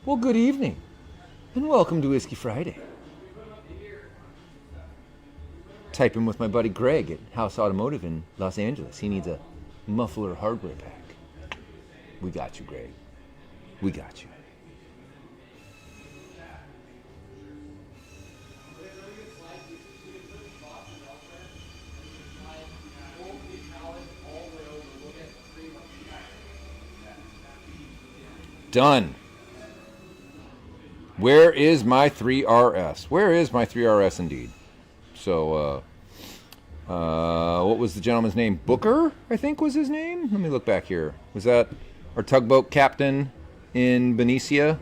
Well, good evening, and welcome to Whiskey Friday. Typing with my buddy Greg at House Automotive in Los Angeles. He needs a muffler hardware pack. We got you, Greg. We got you. Done. Where is my 3RS? Where is my 3RS indeed? So, what was the gentleman's name? Booker, I think was his name. Let me look back here. Was that our tugboat captain in Benicia?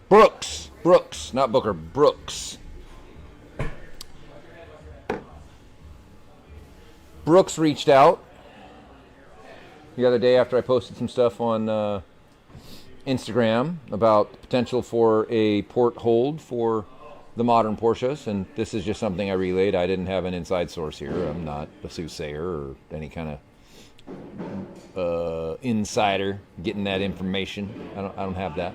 Brooks, not Booker. Brooks. Brooks reached out the other day after I posted some stuff on Instagram about the potential for a port hold for the modern Porsches, and this is just something I relayed. I didn't have an inside source here. I'm not a soothsayer or any kind of insider getting that information. I don't have that.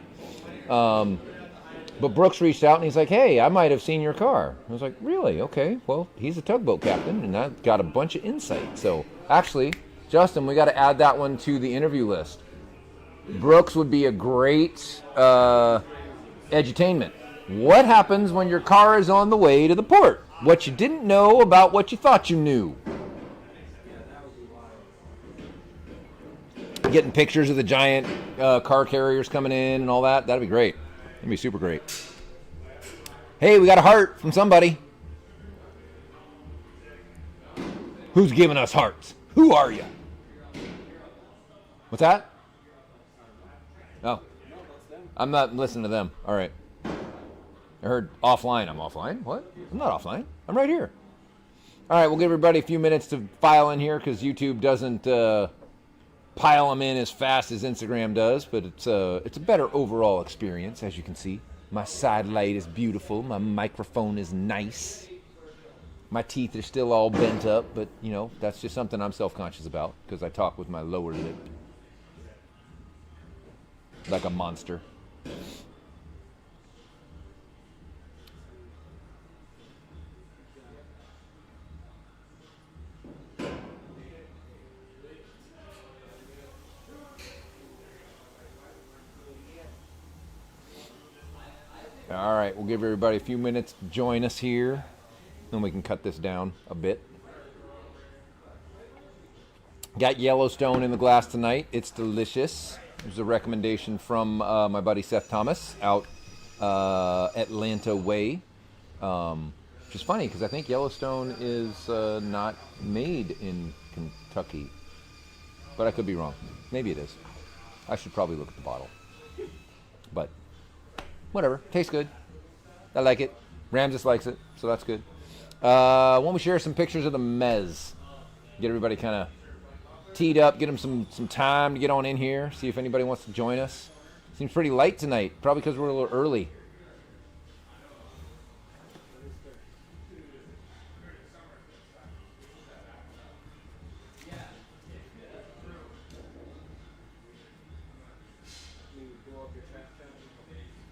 But Brooks reached out and he's like, "Hey, I might have seen your car." I was like, "Really? Okay. Well, he's a tugboat captain, and I've got a bunch of insight." So actually, Justin, we got to add that one to the interview list. Brooks would be a great edutainment. What happens when your car is on the way to the port? What you didn't know about what you thought you knew. Getting pictures of the giant car carriers coming in and all that. That'd be great. That'd be super great. Hey, we got a heart from somebody. Who's giving us hearts? Who are you? What's that? Oh. I'm not listening to them. All right. I heard offline. I'm offline? What? I'm not offline. I'm right here. All right, we'll give everybody a few minutes to file in here because YouTube doesn't pile them in as fast as Instagram does, but it's a better overall experience, as you can see. My side light is beautiful. My microphone is nice. My teeth are still all bent up, but, you know, that's just something I'm self-conscious about because I talk with my lower lip like a monster. All right, we'll give everybody a few minutes to join us here. Then we can cut this down a bit. Got Yellowstone in the glass tonight. It's delicious. There's a recommendation from my buddy Seth Thomas out Atlanta Way. Which is funny because I think Yellowstone is not made in Kentucky. But I could be wrong. Maybe it is. I should probably look at the bottle. But whatever. Tastes good. I like it. Ramses likes it, so that's good. Why don't we share some pictures of the Mez? Get everybody kind of teed up. Get them some time to get on in here. See if anybody wants to join us. Seems pretty light tonight. Probably because we're a little early.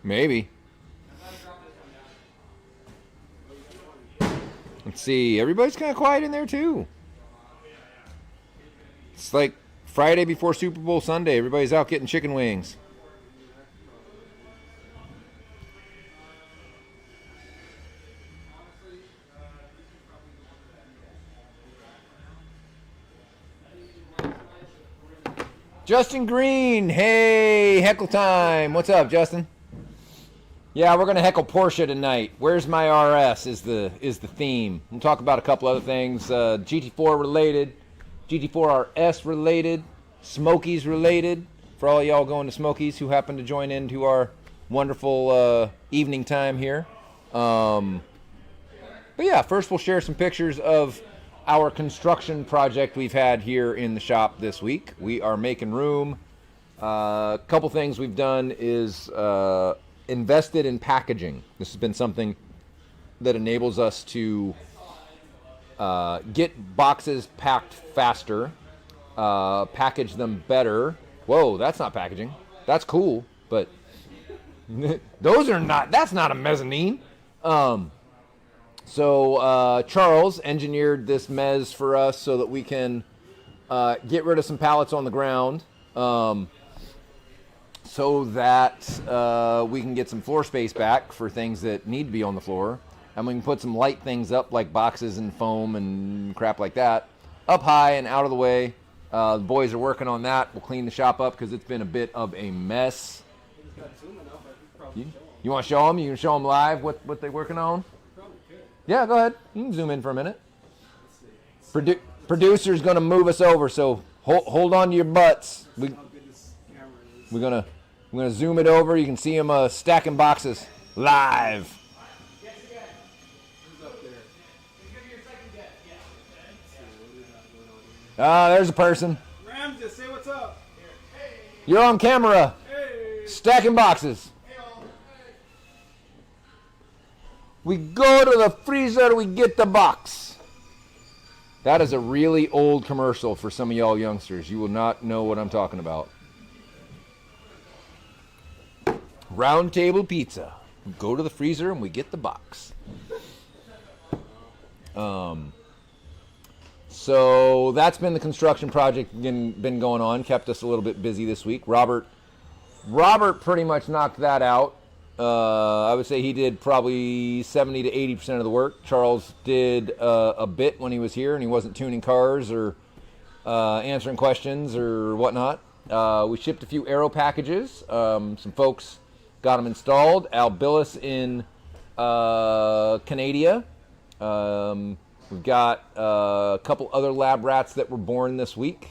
Maybe. Let's see. Everybody's kind of quiet in there, too. It's like Friday before Super Bowl Sunday. Everybody's out getting chicken wings. Justin Green. Hey, heckle time. What's up, Justin? Yeah, we're gonna heckle Porsche tonight. Where's my RS is the theme. We'll talk about a couple other things, GT4 related, GT4 RS related, Smokies related. For all y'all going to Smokies who happen to join into our wonderful evening time here. But yeah, first we'll share some pictures of our construction project we've had here in the shop this week. We are making room. A couple things we've done is invested in packaging. This has been something that enables us to get boxes packed faster, package them better. Whoa, that's not packaging. That's cool. But those are not. That's not a mezzanine. So Charles engineered this mezz for us so that we can get rid of some pallets on the ground, so that we can get some floor space back for things that need to be on the floor, and we can put some light things up like boxes and foam and crap like that up high and out of the way. The boys are working on that. We'll clean the shop up because it's been a bit of a mess. You want to show them? You can show them live what they're working on? Yeah, go ahead. You can zoom in for a minute. Producer's going to move us over, so hold on to your butts. We're gonna zoom it over. You can see them stacking boxes live. There's a person. Ramses, say what's up. You're on camera. Hey. Stacking boxes. We go to the freezer, we get the box. That is a really old commercial for some of y'all youngsters. You will not know what I'm talking about. Round Table Pizza. We go to the freezer and we get the box. So that's been the construction project been going on. Kept us a little bit busy this week. Robert pretty much knocked that out. I would say he did probably 70 to 80% of the work. Charles did a bit when he was here, and he wasn't tuning cars or answering questions or whatnot. We shipped a few Aero packages. Some folks got them installed. Al Billis in Canada. We've got a couple other lab rats that were born this week.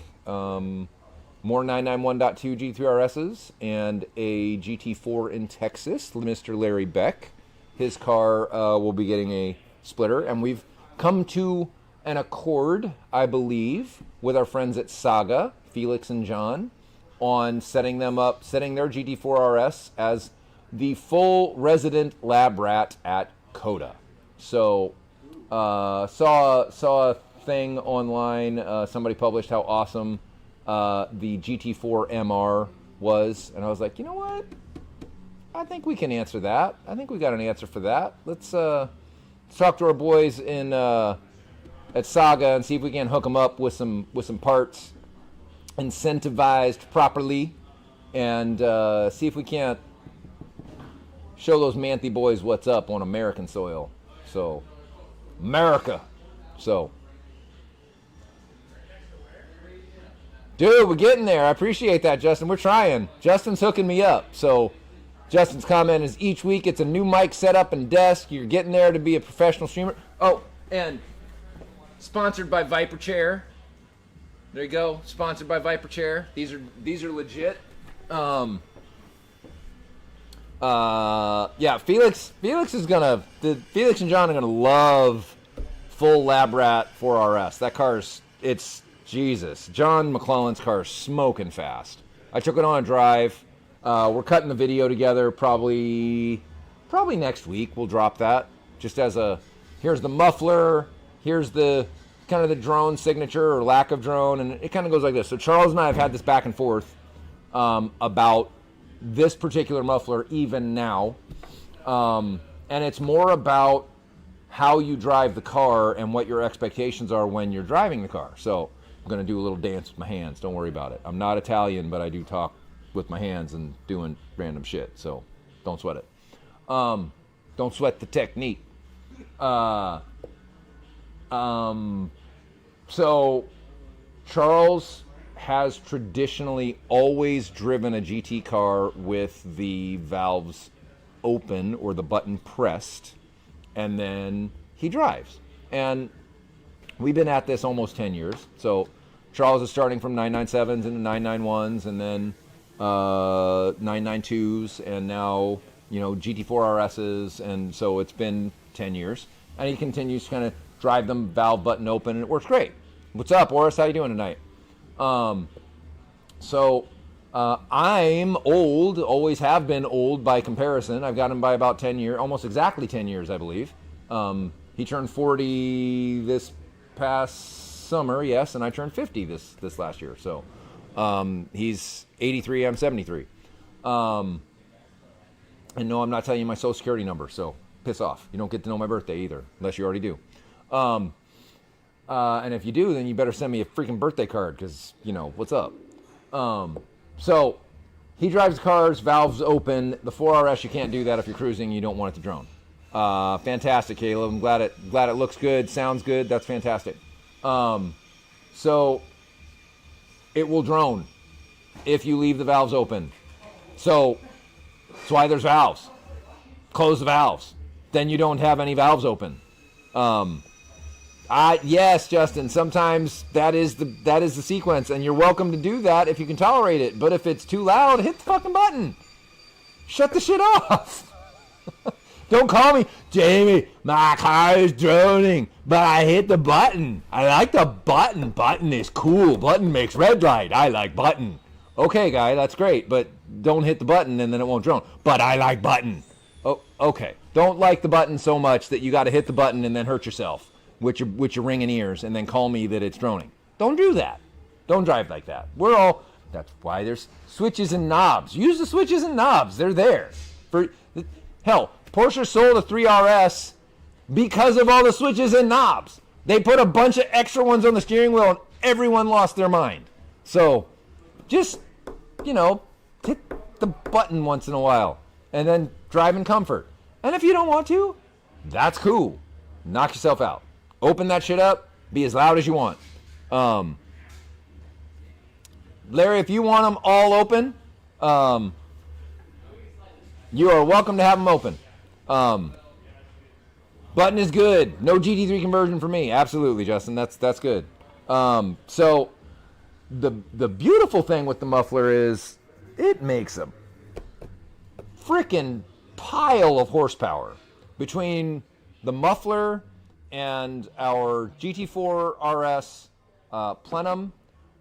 More 991.2 G3RSs and a GT4 in Texas, Mr. Larry Beck. His car will be getting a splitter. And we've come to an accord, I believe, with our friends at Saga, Felix and John, on setting their GT4RS as the full resident lab rat at COTA. So, saw a thing online, somebody published how awesome the GT4 MR was, and I was like, you know what? I think we can answer that. I think we got an answer for that. Let's talk to our boys in at Saga and see if we can hook them up with some parts, incentivized properly, and see if we can't show those Manthe boys what's up on American soil. So, America. So. Dude, we're getting there. I appreciate that, Justin. We're trying. Justin's hooking me up. So, Justin's comment is each week it's a new mic setup and desk. You're getting there to be a professional streamer. Oh, and sponsored by Viper Chair. There you go. Sponsored by Viper Chair. These are legit. Yeah, Felix and John are gonna love full Lab Rat 4RS. That car's Jesus. John McClellan's car is smoking fast. I took it on a drive. We're cutting the video together probably next week. We'll drop that just as here's the muffler, here's the kind of the drone signature or lack of drone, and it kind of goes like this. So Charles and I have had this back and forth about this particular muffler even now, and it's more about how you drive the car and what your expectations are when you're driving the car. So I'm going to do a little dance with my hands. Don't worry about it. I'm not Italian, but I do talk with my hands and doing random shit. So don't sweat it. Don't sweat the technique. So Charles has traditionally always driven a GT car with the valves open or the button pressed, and then he drives. And we've been at this almost 10 years. So Charles is starting from 997s into 991s, and then 992s, and now GT4 RSs, and so it's been 10 years. And he continues to kind of drive them valve button open, and it works great. What's up, Oris? How you doing tonight? So I'm old, always have been old by comparison. I've got him by about 10 years, almost exactly 10 years, I believe. He turned 40 this past summer, yes, and I turned 50 this last year. So he's 83, I'm 73. And no, I'm not telling you my social security number, so piss off. You don't get to know my birthday either, unless you already do. And if you do, then you better send me a freaking birthday card, because, what's up? So he drives cars, valves open. The 4RS, you can't do that if you're cruising. You don't want it to drone. Fantastic, Caleb. I'm glad it looks good, sounds good. That's fantastic. So it will drone if you leave the valves open. So that's why there's valves. Close the valves. Then you don't have any valves open. Yes, Justin, sometimes that is the sequence, and you're welcome to do that if you can tolerate it. But if it's too loud, hit the fucking button. Shut the shit off. Don't call me, Jamie, my car is droning, but I hit the button. I like the button. Button is cool. Button makes red light. I like button. Okay, guy, that's great, but don't hit the button and then it won't drone. But I like button. Oh, okay. Don't like the button so much that you got to hit the button and then hurt yourself with your ringing ears and then call me that it's droning. Don't do that. Don't drive like that. That's why there's switches and knobs. Use the switches and knobs. They're there. Hell, Porsche sold a 3RS because of all the switches and knobs. They put a bunch of extra ones on the steering wheel and everyone lost their mind. So just, hit the button once in a while and then drive in comfort. And if you don't want to, that's cool. Knock yourself out. Open that shit up. Be as loud as you want. Larry, if you want them all open, you are welcome to have them open. Button is good. No GT3 conversion for me. Absolutely, Justin. That's good. So the beautiful thing with the muffler is it makes a freaking pile of horsepower between the muffler and our GT4 RS plenum.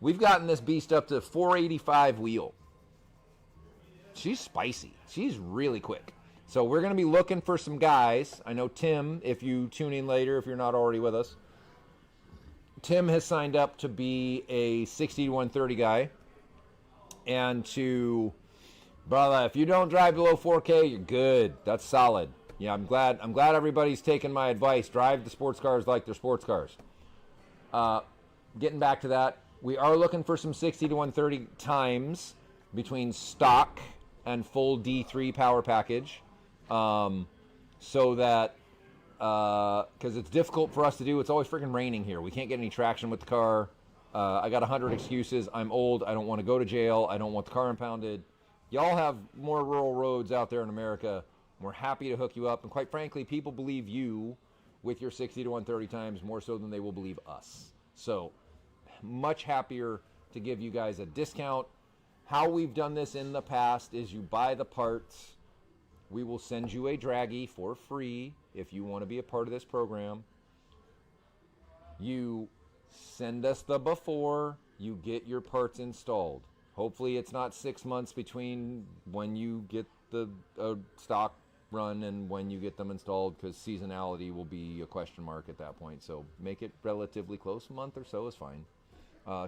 We've gotten this beast up to 485 wheel. She's spicy. She's really quick. So we're going to be looking for some guys. I know Tim, if you tune in later, if you're not already with us, Tim has signed up to be a 60 to 130 guy. And brother, if you don't drive below 4K, you're good. That's solid. Yeah, I'm glad everybody's taking my advice. Drive the sports cars like they're sports cars. Getting back to that, we are looking for some 60 to 130 times between stock and full D3 power package. So that, because it's difficult for us to do. It's always freaking raining here. We can't get any traction with the car. I got 100 excuses. I'm old. I don't want to go to jail. I don't want the car impounded. Y'all have more rural roads out there in America. We're happy to hook you up. And quite frankly, people believe you with your 60 to 130 times more so than they will believe us. So much happier to give you guys a discount. How we've done this in the past is you buy the parts. We will send you a Dragy for free if you want to be a part of this program. You send us the before, you get your parts installed. Hopefully it's not 6 months between when you get the stock run and when you get them installed, because seasonality will be a question mark at that point. So make it relatively close. A month or so is fine.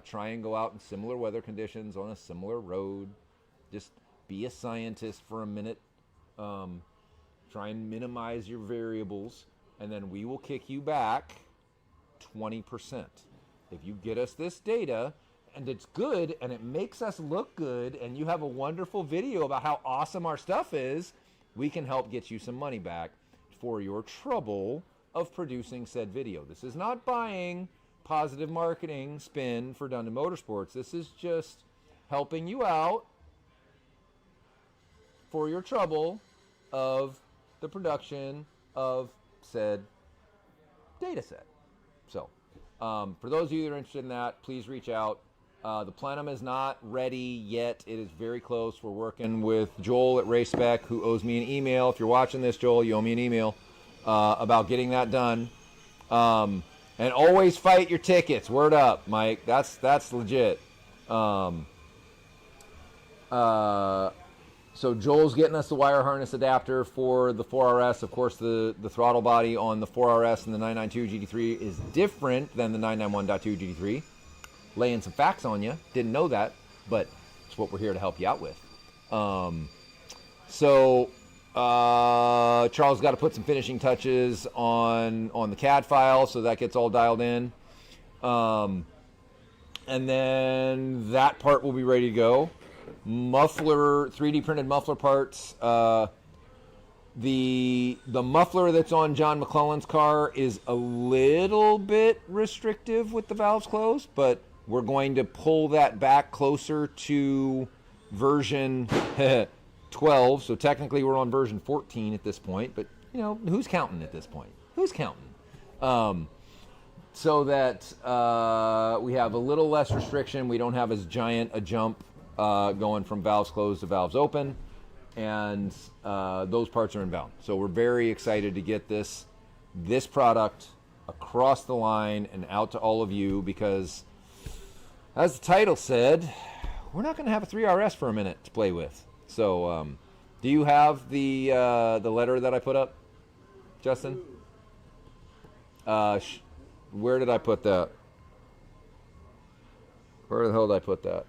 Try and go out in similar weather conditions on a similar road. Just be a scientist for a minute. Try and minimize your variables, and then we will kick you back 20%. If you get us this data and it's good and it makes us look good and you have a wonderful video about how awesome our stuff is, we can help get you some money back for your trouble of producing said video. This is not buying positive marketing spin for Dundon Motorsports. This is just helping you out for your trouble of the production of said data set. So for those of you that are interested in that, please reach out. The plenum is not ready yet. It is very close. We're working with Joel at RaceSpec, who owes me an email. If you're watching this, Joel, you owe me an email about getting that done. And always fight your tickets. Word up, Mike. That's legit. So Joel's getting us the wire harness adapter for the 4RS. Of course, the throttle body on the 4RS and the 992 GT3 is different than the 991.2 GT3. Laying some facts on you. Didn't know that, but it's what we're here to help you out with. Charles got to put some finishing touches on the CAD file, so that gets all dialed in. And then that part will be ready to go. Muffler, 3D printed muffler parts. The muffler that's on John McClellan's car is a little bit restrictive with the valves closed, but we're going to pull that back closer to version 12. So technically we're on version 14 at this point, but you know, who's counting at this point? Who's counting? So that we have a little less restriction. We don't have as giant a jump going from valves closed to valves open. And those parts are inbound. So we're very excited to get this product across the line and out to all of you, because as the title said, we're not going to have a 3RS for a minute to play with. So do you have the letter that I put up, Justin? Where did I put that? Where the hell did I put that?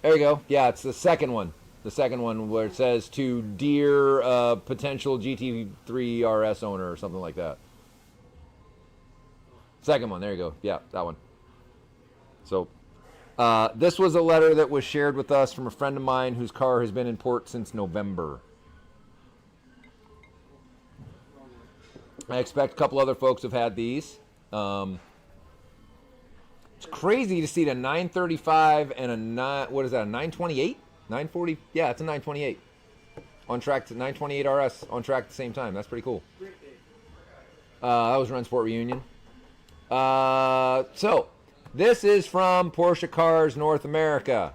There you go. Yeah, it's the second one. The second one where it says to dear potential GT3 RS owner or something like that. Second one. There you go. Yeah, that one. So this was a letter that was shared with us from a friend of mine whose car has been in port since November. I expect a couple other folks have had these. It's crazy to see the 935 and a 928? 940? Yeah, it's a 928. On track to 928 RS on track at the same time. That's pretty cool. That was Run Sport Reunion. So, this is from Porsche Cars North America.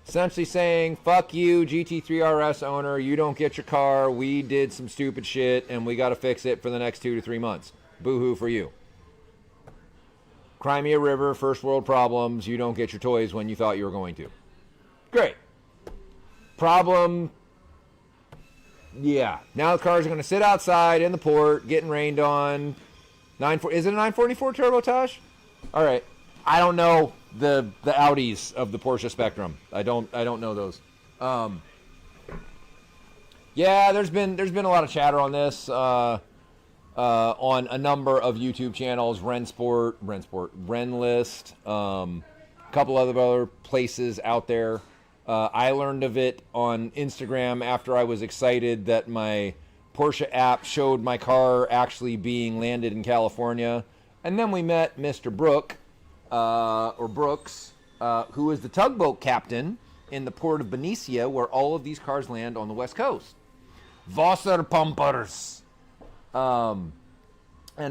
Essentially saying, fuck you, GT3 RS owner. You don't get your car. We did some stupid shit, and we got to fix it for the next 2 to 3 months. Boo-hoo for you. Crimea River, first world problems. You don't get your toys when you thought you were going to. Great. Problem. Yeah. Now the cars are going to sit outside in the port, getting rained on. Is it a 944 turbo, Tosh? All right. I don't know the Audis of the Porsche spectrum. I don't know those. Yeah, there's been a lot of chatter on this. On a number of YouTube channels, Renlist, a couple other places out there. I learned of it on Instagram after I was excited that my Porsche app showed my car actually being landed in California. And then we met Mr. Brooks, who is the tugboat captain in the port of Benicia, where all of these cars land on the West Coast. Wasserpumpers. And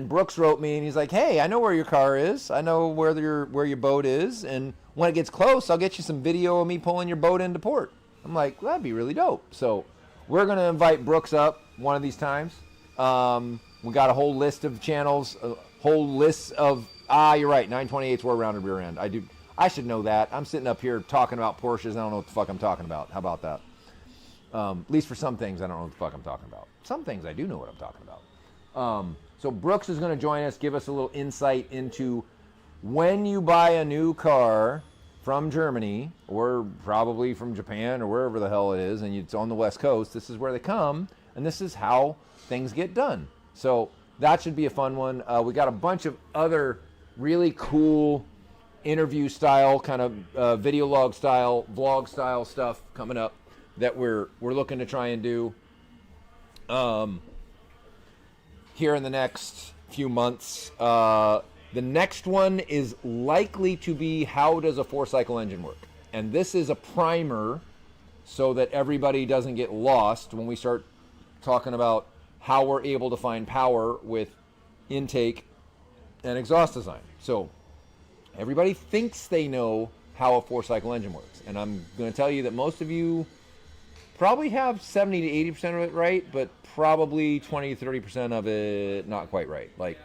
Brooks wrote me, and he's like, hey, I know where your car is. I know where your boat is. And when it gets close, I'll get you some video of me pulling your boat into port. I'm like, well, that'd be really dope. So we're going to invite Brooks up one of these times. We got a whole list of channels, a whole list of, you're right, 928s were rounded rear end. I should know that. I'm sitting up here talking about Porsches. I don't know what the fuck I'm talking about. How about that? At least for some things, I don't know what the fuck I'm talking about. Some things I do know what I'm talking about. So Brooks is going to join us, give us a little insight into when you buy a new car from Germany, or probably from Japan, or wherever the hell it is, and it's on the West Coast, this is where they come, and this is how things get done. So that should be a fun one. We got a bunch of other really cool interview style, kind of video log style, vlog style stuff coming up that we're looking to try and do here in the next few months. The next one is likely to be how does a 4-cycle engine work? And this is a primer so that everybody doesn't get lost when we start talking about how we're able to find power with intake and exhaust design. So everybody thinks they know how a 4-cycle engine works. And I'm going to tell you that most of you probably have 70 to 80% of it right, but probably 20 to 30% of it not quite right. Like,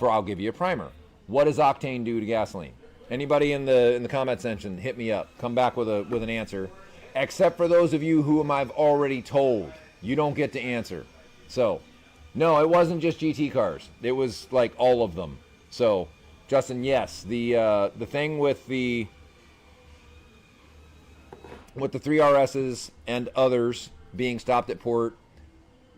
I'll give you a primer. What does octane do to gasoline? Anybody in the comment section, hit me up. Come back with an answer. Except for those of you whom I've already told, you don't get to answer. So, no, it wasn't just GT cars. It was like all of them. So, Justin, yes, the thing with the 3RSs and others being stopped at port.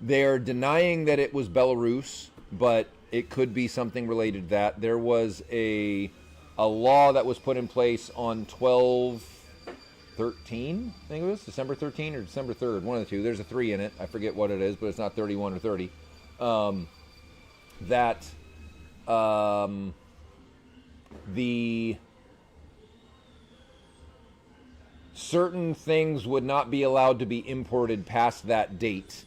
They're denying that it was Belarus, but it could be something related to that. There was a law that was put in place on 12/13, I think it was December 13 or December 3rd, one of the two. There's a 3 in it. I forget what it is, but it's not 31 or 30. That the certain things would not be allowed to be imported past that date.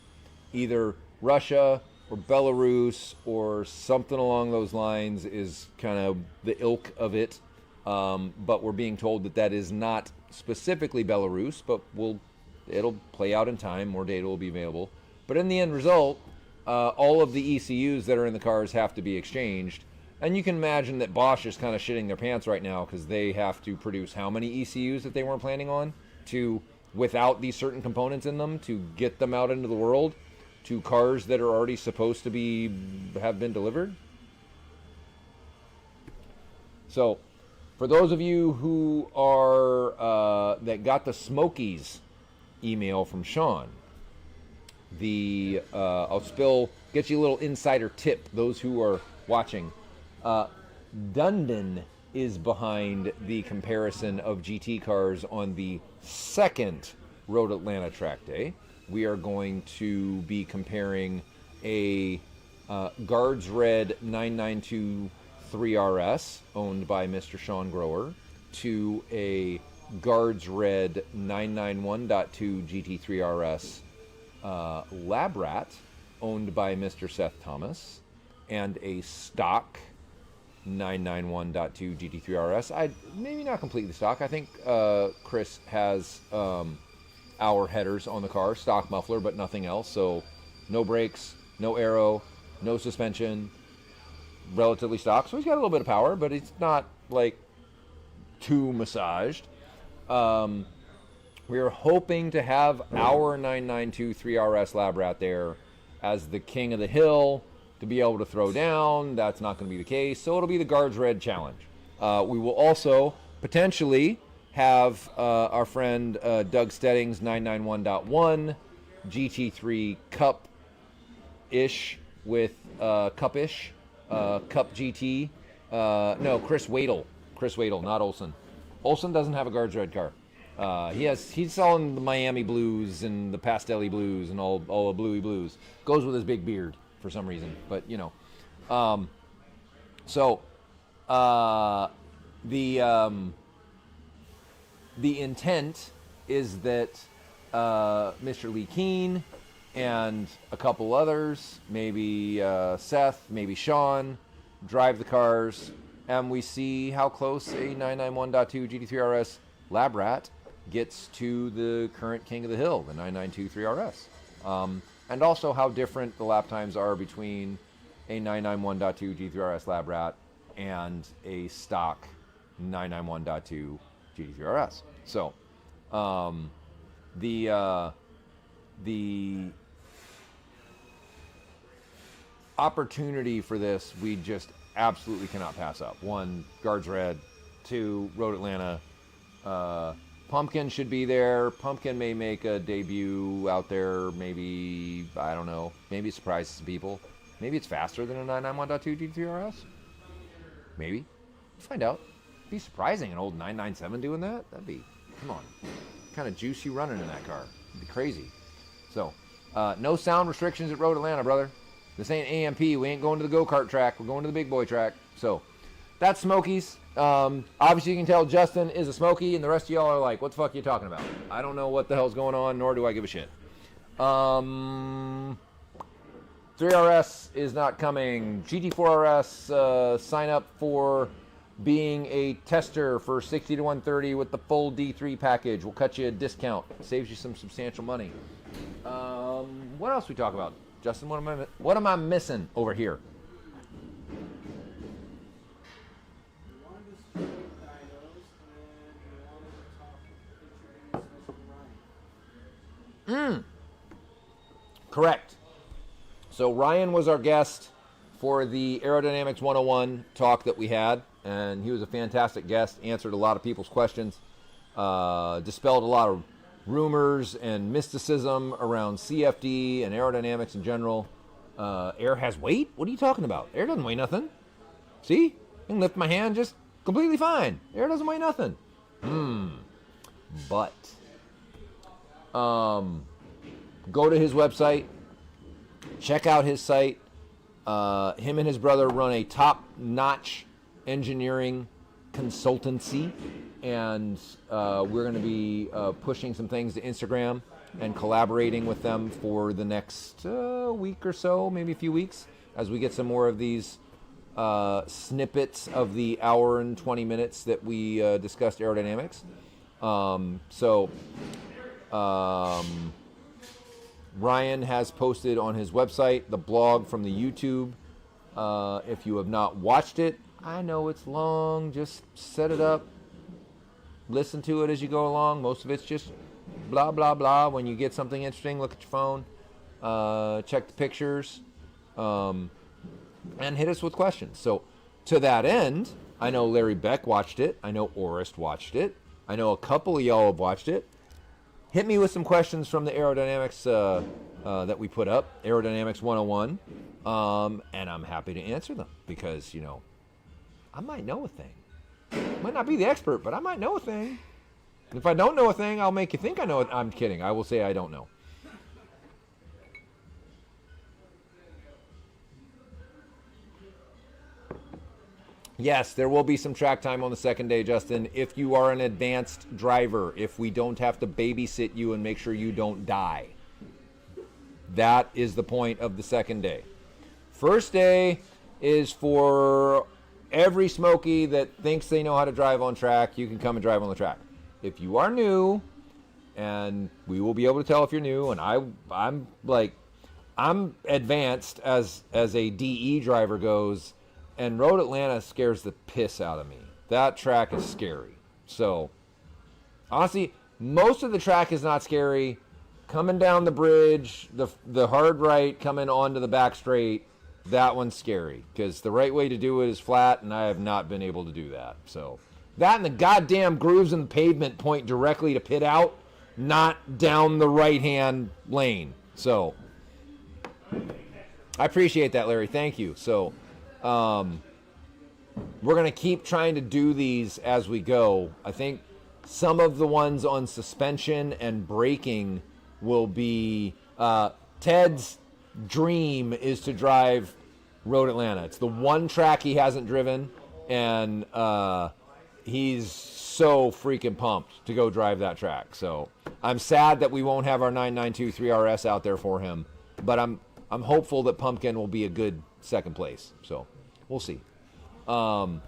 Either Russia or Belarus or something along those lines is kind of the ilk of it. But we're being told that that is not specifically Belarus, but it'll play out in time. More data will be available. But in the end result, all of the ECUs that are in the cars have to be exchanged. And you can imagine that Bosch is kind of shitting their pants right now because they have to produce how many ECUs that they weren't planning on without these certain components in them to get them out into the world to cars that are already supposed to have been delivered. So, for those of you who are that got the Smokies email from Sean, I'll get you a little insider tip. Those who are watching, Dundon is behind the comparison of GT cars on the second Road Atlanta track day. We are going to be comparing a Guards Red 992 3RS owned by Mr. Sean Grower to a Guards Red 991.2 GT3RS Lab Rat owned by Mr. Seth Thomas and a stock 991.2 GT3RS. Maybe not completely stock. I think Chris has our headers on the car, stock muffler, but nothing else. So no brakes, no aero, no suspension, relatively stock. So he's got a little bit of power, but it's not like too massaged. We're hoping to have our 992 3RS Lab Rat there as the king of the hill to be able to throw down. That's not going to be the case. So it'll be the Guards Red Challenge. We will also potentially have our friend Doug Stedding's 991.1 GT3 Cup-ish with Cup-ish, Cup GT. No, Chris Wadle. Chris Wadle, not Olson. Olson doesn't have a Guards Red car. He's selling the Miami blues and the pastel blues and all the bluey blues. Goes with his big beard for some reason, but you know. The intent is that Mr. Lee Keane and a couple others, maybe Seth, maybe Sean, drive the cars, and we see how close a 991.2 GT3RS Lab Rat gets to the current king of the hill, the 992 3RS. And also how different the lap times are between a 991.2 GT3RS Lab Rat and a stock 991.2 GT3RS. So, the opportunity for this, we just absolutely cannot pass up. 1, Guards Red. 2, Road Atlanta. Pumpkin should be there. Pumpkin may make a debut out there. Maybe, I don't know. Maybe it surprises some people. Maybe it's faster than a 991.2 GT3RS. Maybe. We'll find out. It'd be surprising, an old 997 doing that. That'd be, come on. What kind of juice you running in that car? It'd be crazy. So, no sound restrictions at Road Atlanta, brother. This ain't AMP. We ain't going to the go-kart track. We're going to the big boy track. So, that's Smokies. Obviously, you can tell Justin is a Smoky, and the rest of y'all are like, what the fuck are you talking about? I don't know what the hell's going on, nor do I give a shit. 3RS is not coming. GT4RS, sign up for being a tester for 60 to 130 with the full D3 package. We'll cut you a discount. Saves you some substantial money. What else we talk about? Justin, what am I missing over here? Correct. So Ryan was our guest for the Aerodynamics 101 talk that we had, and he was a fantastic guest, answered a lot of people's questions, dispelled a lot of rumors and mysticism around CFD and aerodynamics in general. Air has weight? What are you talking about? Air doesn't weigh nothing. See? I can lift my hand just completely fine. Air doesn't weigh nothing. But go to his website. Check out his site. Him and his brother run a top-notch engineering consultancy, and we're going to be pushing some things to Instagram and collaborating with them for the next week or so, maybe a few weeks, as we get some more of these snippets of the hour and 20 minutes that we discussed aerodynamics. Ryan has posted on his website the blog from the YouTube. If you have not watched it, I know it's long. Just set it up. Listen to it as you go along. Most of it's just blah, blah, blah. When you get something interesting, look at your phone. Check the pictures. And hit us with questions. So to that end, I know Larry Beck watched it. I know Orist watched it. I know a couple of y'all have watched it. Hit me with some questions from the aerodynamics that we put up, Aerodynamics 101, and I'm happy to answer them because, I might know a thing. Might not be the expert, but I might know a thing. And if I don't know a thing, I'll make you think I know it. I'm kidding. I will say I don't know. Yes, there will be some track time on the second day, Justin, if you are an advanced driver, if we don't have to babysit you and make sure you don't die. That is the point of the second day. First day is for every Smoky that thinks they know how to drive on track. You can come and drive on the track. If you are new, and we will be able to tell if you're new, and I'm advanced as a DE driver goes, and Road Atlanta scares the piss out of me. That track is scary. So, honestly, most of the track is not scary. Coming down the bridge, the hard right coming onto the back straight, that one's scary. Because the right way to do it is flat, and I have not been able to do that. So, that and the goddamn grooves in the pavement point directly to pit out, not down the right-hand lane. So, I appreciate that, Larry. Thank you. So, we're going to keep trying to do these as we go. I think some of the ones on suspension and braking will be Ted's dream is to drive Road Atlanta. It's the one track he hasn't driven, and he's so freaking pumped to go drive that track. So I'm sad that we won't have our 992 3RS out there for him, but I'm hopeful that Pumpkin will be a good second place. So we'll see. All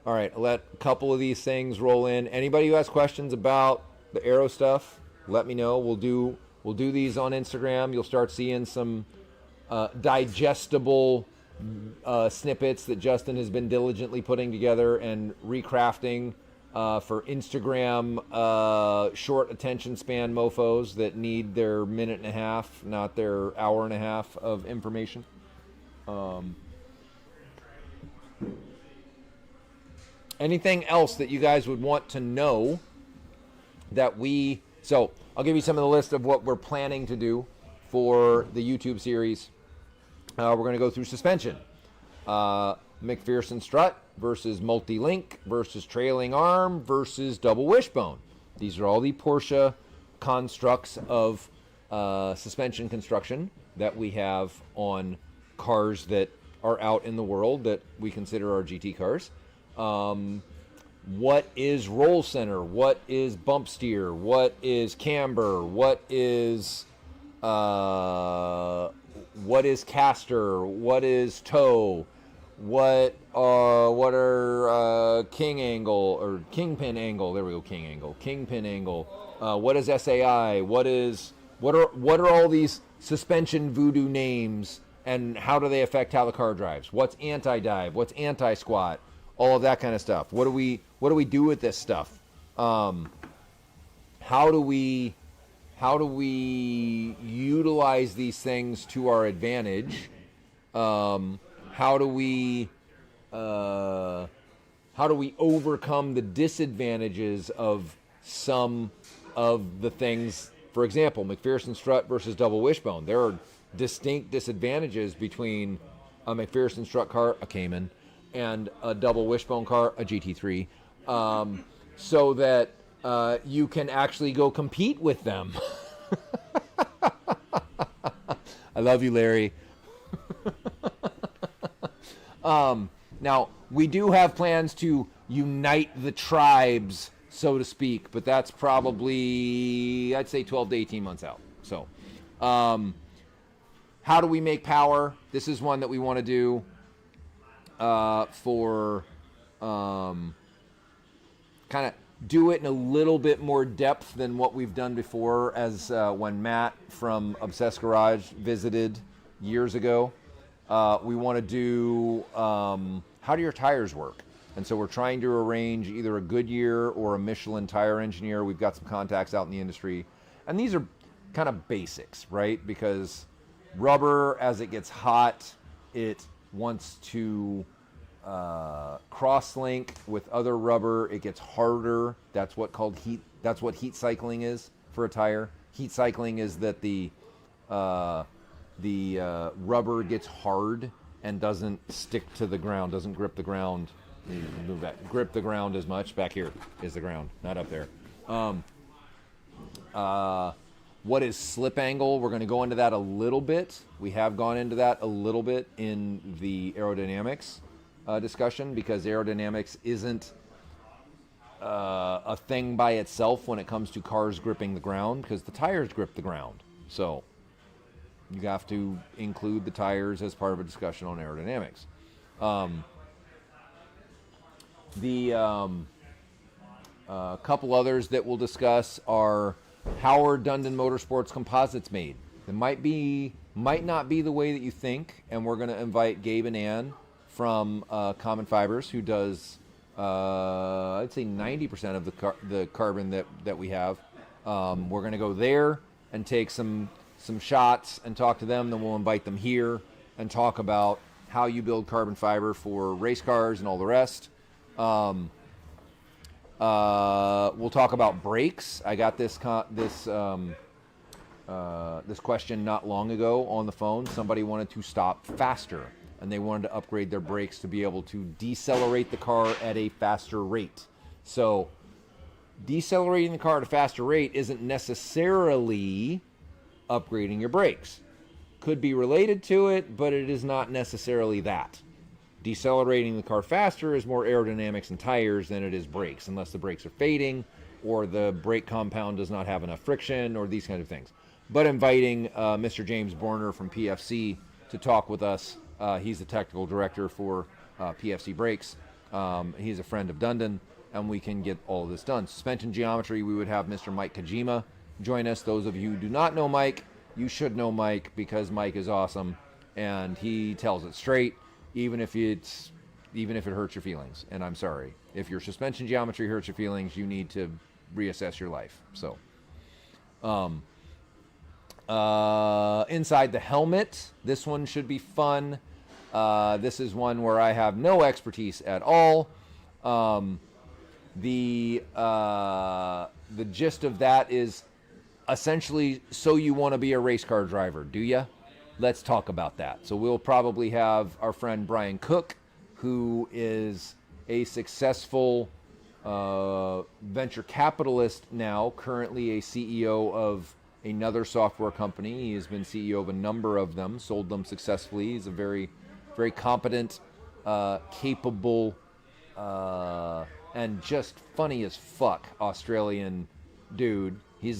right, I'll let a couple of these things roll in. Anybody who has questions about the aero stuff, let me know. We'll do these on Instagram. You'll start seeing some digestible snippets that Justin has been diligently putting together and recrafting for Instagram short attention span mofos that need their minute and a half, not their hour and a half of information. Anything else that you guys would want to know that so I'll give you some of the list of what we're planning to do for the YouTube series. We're going to go through suspension. McPherson strut versus multi-link versus trailing arm versus double wishbone. These are all the Porsche constructs of suspension construction that we have on cars that are out in the world that we consider our GT cars. What is roll center? What is bump steer? What is camber? What is caster? What is toe? What are king angle or kingpin angle? There we go, king angle, kingpin angle. What is SAI? What are all these suspension voodoo names, and how do they affect how the car drives? What's anti-dive? What's anti-squat? All of that kind of stuff. What do we do with this stuff? How do we utilize these things to our advantage? How do we how do we overcome the disadvantages of some of the things? For example, McPherson strut versus double wishbone. There are distinct disadvantages between a McPherson strut car, a Cayman, and a double wishbone car, a GT3, so that you can actually go compete with them. I love you, Larry. Now, we do have plans to unite the tribes, so to speak, but that's probably, I'd say, 12 to 18 months out. So, how do we make power? This is one that we want to do for kind of do it in a little bit more depth than what we've done before, as when Matt from Obsessed Garage visited years ago. We want to do how do your tires work? And so we're trying to arrange either a Goodyear or a Michelin tire engineer. We've got some contacts out in the industry. And these are kind of basics, right? Because rubber, as it gets hot, it wants to cross-link with other rubber. It gets harder. That's what heat cycling is for a tire. Heat cycling is that the rubber gets hard and doesn't stick to the ground, doesn't grip the ground. Move back. Grip the ground as much. Back here is the ground, not up there. What is slip angle? We're going to go into that a little bit. We have gone into that a little bit in the aerodynamics discussion, because aerodynamics isn't a thing by itself when it comes to cars gripping the ground, because the tires grip the ground. So you have to include the tires as part of a discussion on aerodynamics. Couple others that we'll discuss are how are Dundon Motorsports composites made. It might not be the way that you think, and we're going to invite Gabe and Ann from Common Fibers, who does I'd say 90% of the carbon that we have. We're going to go there and take some shots and talk to them. Then we'll invite them here and talk about how you build carbon fiber for race cars and all the rest. We'll talk about brakes. I got this question not long ago on the phone. Somebody wanted to stop faster, and they wanted to upgrade their brakes to be able to decelerate the car at a faster rate. So decelerating the car at a faster rate isn't necessarily upgrading your brakes. Could be related to it, but it is not necessarily that. Decelerating the car faster is more aerodynamics and tires than it is brakes, unless the brakes are fading or the brake compound does not have enough friction or these kind of things. But inviting Mr. James Borner from PFC to talk with us. He's the technical director for PFC Brakes. He's a friend of Dundon, and we can get all of this done. Suspension geometry, we would have Mr. Mike Kojima join us. Those of you who do not know Mike, you should know Mike, because Mike is awesome, and he tells it straight, even if it hurts your feelings. And I'm sorry. If your suspension geometry hurts your feelings, you need to reassess your life. So, inside the helmet, this one should be fun. This is one where I have no expertise at all. The gist of that is essentially, so you want to be a race car driver, do you? Let's talk about that. So we'll probably have our friend Brian Cook, who is a successful venture capitalist now, currently a CEO of another software company. He has been CEO of a number of them, sold them successfully. He's a very, very competent, capable, and just funny as fuck Australian dude. He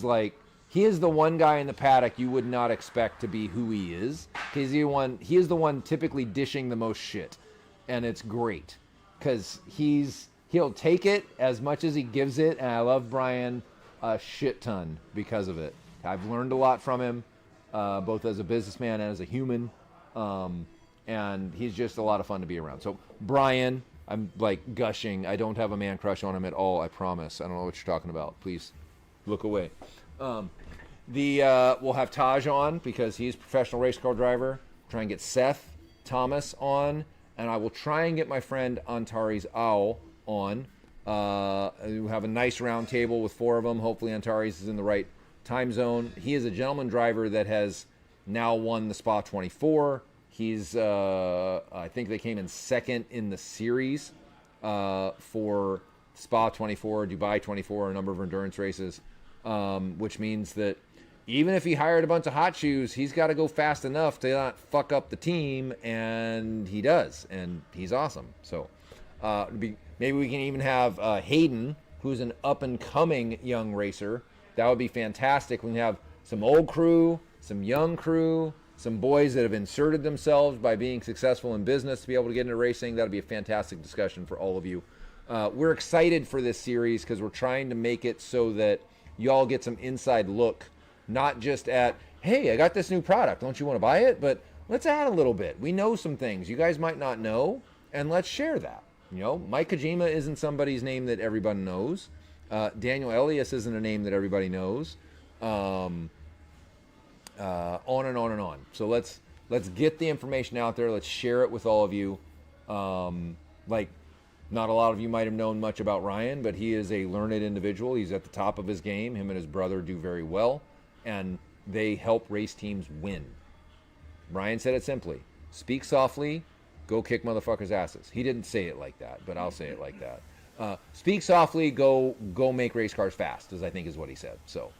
is the one guy in the paddock you would not expect to be who he is. He is the one typically dishing the most shit. And it's great. Because he'll take it as much as he gives it. And I love Brian a shit ton because of it. I've learned a lot from him, both as a businessman and as a human. And he's just a lot of fun to be around. So Brian, I'm like gushing. I don't have a man crush on him at all, I promise. I don't know what you're talking about. Please look away. We'll have Taj on because he's a professional race car driver. Try and get Seth Thomas on, and I will try and get my friend Antares Owl on. We have a nice round table with 4 of them. Hopefully Antares is in the right time zone. He is a gentleman driver that has now won the Spa 24. He's, I think they came in second in the series for Spa 24, Dubai 24, a number of endurance races, which means that even if he hired a bunch of hot shoes, he's got to go fast enough to not fuck up the team, and he does, and he's awesome. So maybe we can even have Hayden, who's an up-and-coming young racer. That would be fantastic. We can have some old crew, some young crew, some boys that have inserted themselves by being successful in business to be able to get into racing. That would be a fantastic discussion for all of you. We're excited for this series because we're trying to make it so that y'all get some inside look, not just at, hey, I got this new product, don't you want to buy it? But let's add a little bit. We know some things you guys might not know, and let's share that. You know, Mike Kojima isn't somebody's name that everybody knows. Daniel Elias isn't a name that everybody knows. On and on and on. So let's get the information out there. Let's share it with all of you. Like, not a lot of you might have known much about Ryan, but he is a learned individual. He's at the top of his game. Him and his brother do very well, and they help race teams win. Ryan said it simply: speak softly, go kick motherfuckers' asses. He didn't say it like that, but I'll say it like that. Speak softly, go make race cars fast, I think is what he said. So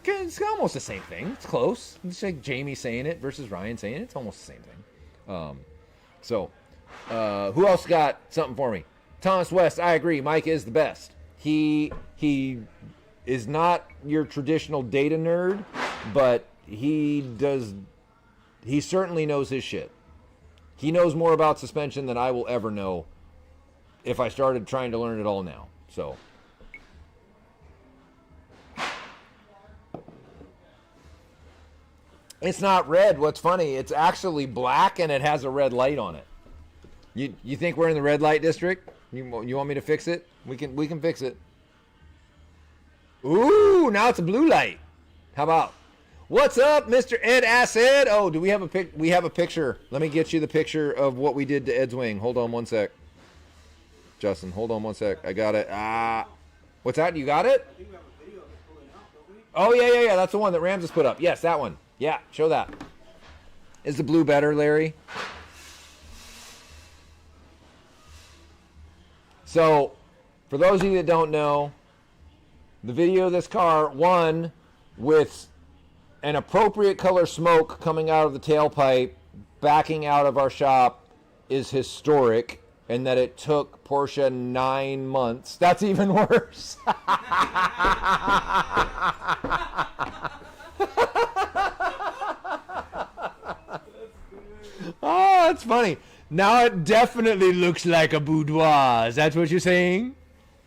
it's almost the same thing. It's close. It's like Jamie saying it versus Ryan saying it. It's almost the same thing. Who else got something for me? Thomas West, I agree. Mike is the best. He is not your traditional data nerd, but he certainly knows his shit. He knows more about suspension than I will ever know if I started trying to learn it all now. So it's not red. What's funny, it's actually black and it has a red light on it. You think we're in the red light district? You want me to fix it? We can fix it. Ooh, now it's a blue light. How about? What's up, Mr. Ed Assed? Oh, do we have we have a picture. Let me get you the picture of what we did to Ed's wing. Hold on one sec. Justin, hold on one sec. I got it. What's that? You got it? I think we have a video of it pulling out, don't we? Oh, yeah. That's the one that Rams has put up. Yes, that one. Yeah, show that. Is the blue better, Larry? So, for those of you that don't know, the video of this car won with an appropriate color smoke coming out of the tailpipe, backing out of our shop, is historic, and that it took Porsche 9 months. That's even worse. Oh, that's funny. Now it definitely looks like a boudoir. Is that what you're saying?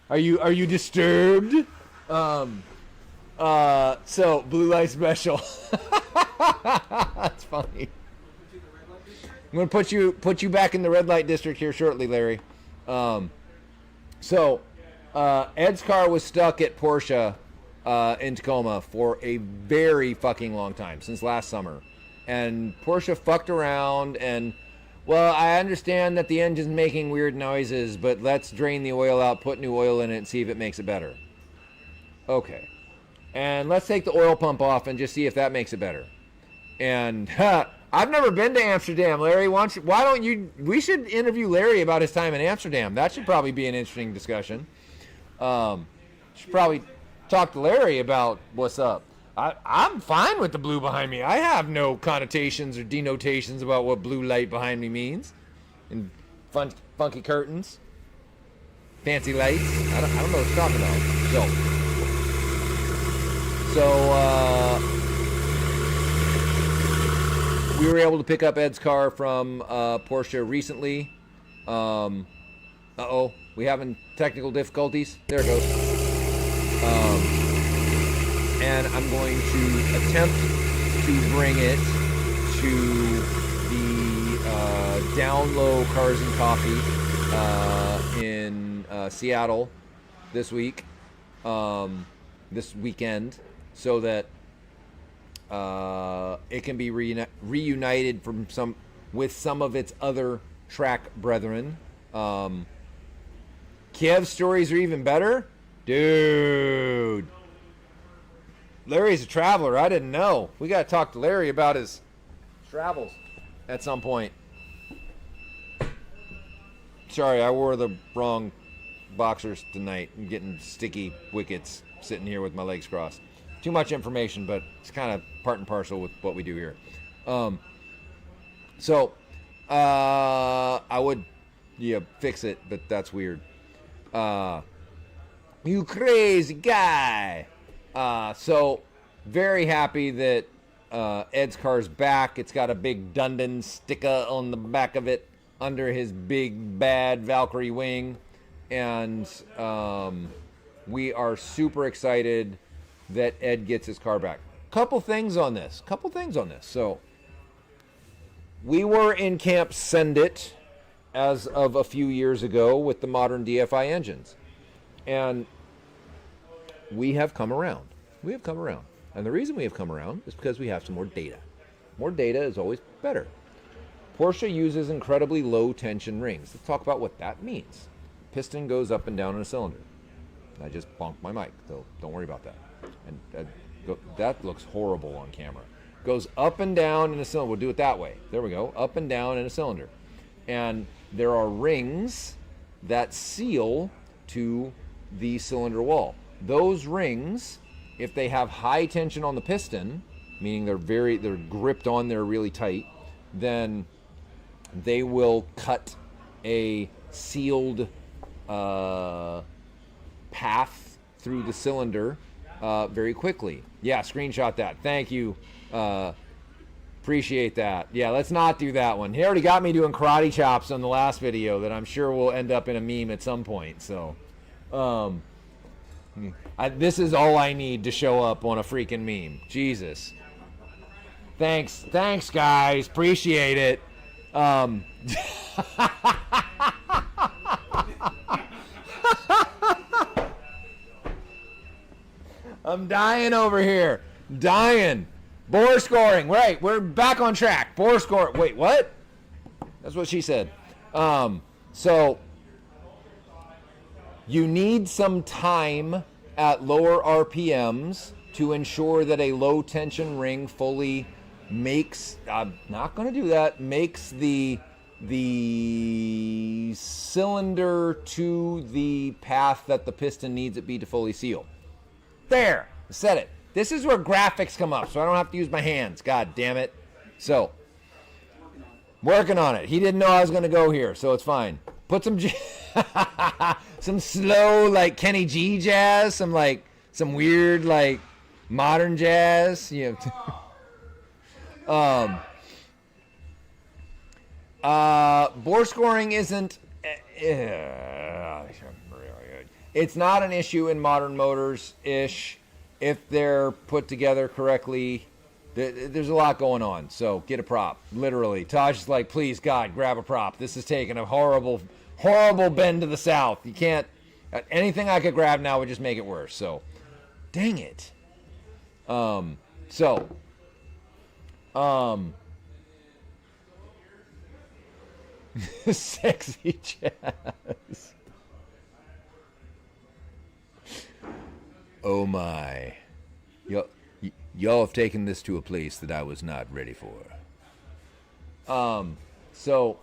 Are you disturbed? So blue light special. That's funny. I'm gonna put you back in the red light district here shortly, Larry. Ed's car was stuck at Porsche in Tacoma for a very fucking long time, since last summer, and Porsche fucked around and. Well, I understand that the engine's making weird noises, but let's drain the oil out, put new oil in it, and see if it makes it better. Okay. And let's take the oil pump off and just see if that makes it better. And I've never been to Amsterdam, Larry. Why don't you... We should interview Larry about his time in Amsterdam. That should probably be an interesting discussion. Should probably talk to Larry about what's up. I'm fine with the blue behind me. I have no connotations or denotations about what blue light behind me means. And funky curtains. Fancy lights. I don't know what you're talking about. We were able to pick up Ed's car from Porsche recently. Uh-oh. We having technical difficulties? There it goes. And I'm going to attempt to bring it to the Down Low Cars and Coffee in Seattle this weekend, so that it can be reunited with some of its other track brethren. Kiev's stories are even better? Dude. Larry's a traveler. I didn't know. We got to talk to Larry about his travels at some point. Sorry, I wore the wrong boxers tonight. I'm getting sticky wickets sitting here with my legs crossed. Too much information, but it's kind of part and parcel with what we do here. I would, fix it, but that's weird. You crazy guy. So very happy that Ed's car's back. It's got a big Dundon sticker on the back of it under his big bad Valkyrie wing, and we are super excited that Ed gets his car back. Couple things on this. So we were in Camp Send It as of a few years ago with the modern DFI engines, and we have come around. And the reason we have come around is because we have some more data. More data is always better. Porsche uses incredibly low tension rings. Let's talk about what that means. Piston goes up and down in a cylinder. I just bonked my mic, so don't worry about that. And that looks horrible on camera. Goes up and down in a cylinder. We'll do it that way. There we go. Up and down in a cylinder. And there are rings that seal to the cylinder wall. Those rings, if they have high tension on the piston, meaning they're gripped on there really tight, then they will cut a sealed path through the cylinder very quickly. Yeah, screenshot that. Thank you. Appreciate that. Yeah, let's not do that one. He already got me doing karate chops on the last video that I'm sure will end up in a meme at some point. So, this is all I need to show up on a freaking meme. Jesus. Thanks, guys. Appreciate it. I'm dying over here. Dying. Bore scoring. Right, we're back on track. Bore score. Wait, what? That's what she said. So you need some time at lower RPMs to ensure that a low tension ring fully makes, I'm not going to do that, makes the cylinder to the path that the piston needs it be to fully seal. There, I said it. This is where graphics come up, so I don't have to use my hands. God damn it. So, working on it. He didn't know I was going to go here, so it's fine. Put some some slow, like, Kenny G jazz, some weird, like, modern jazz. Bore scoring isn't... it's not an issue in modern motors-ish. If they're put together correctly, there's a lot going on. So get a prop, literally. Taj is like, please, God, grab a prop. This is taking a horrible, horrible bend to the south. You can't, anything I could grab now would just make it worse. So, dang it. Sexy jazz. Oh my. Y'all have taken this to a place that I was not ready for. So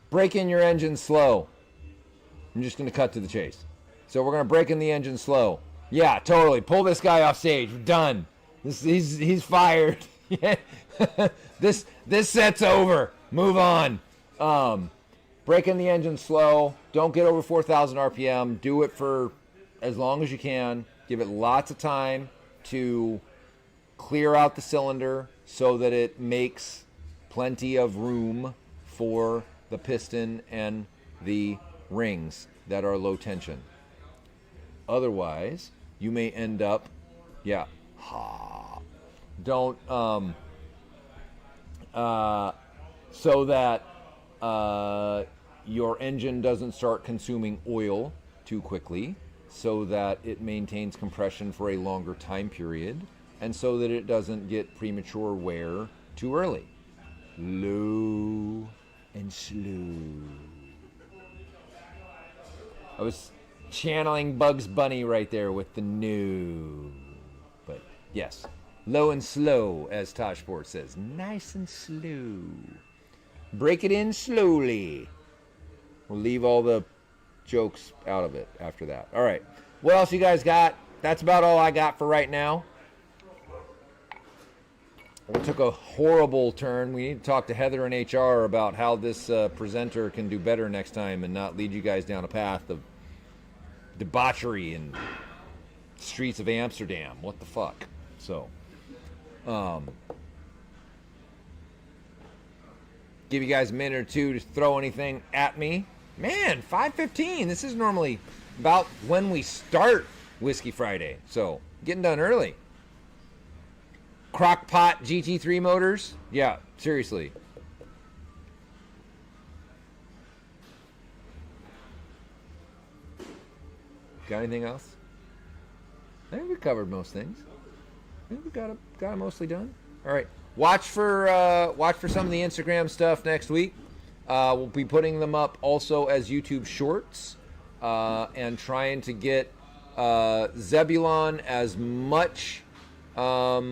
break in your engine slow. I'm just going to cut to the chase. So we're going to break in the engine slow. Yeah, totally. Pull this guy off stage. We're done. He's fired. This set's over. Move on. Break in the engine slow. Don't get over 4,000 RPM. Do it for as long as you can. Give it lots of time to clear out the cylinder so that it makes plenty of room for the piston and the rings that are low tension. Otherwise, you may end up, don't, so that your engine doesn't start consuming oil too quickly, so that it maintains compression for a longer time period, and so that it doesn't get premature wear too early. Low and slow. I was channeling Bugs Bunny right there with the no. But yes, low and slow, as Taj Sport says. Nice and slow. Break it in slowly. We'll leave all the jokes out of it after that. All right. What else you guys got? That's about all I got for right now. We took a horrible turn. We need to talk to Heather and HR about how this presenter can do better next time and not lead you guys down a path of debauchery and streets of Amsterdam. What the fuck? So, give you guys a minute or two to throw anything at me. Man, 5:15. This is normally about when we start Whiskey Friday. So, getting done early. Crockpot GT3 motors? Yeah, seriously. Got anything else? I think we covered most things. I think we got it mostly done. All right. Watch for some of the Instagram stuff next week. We'll be putting them up also as YouTube shorts and trying to get Zebulon as much. Have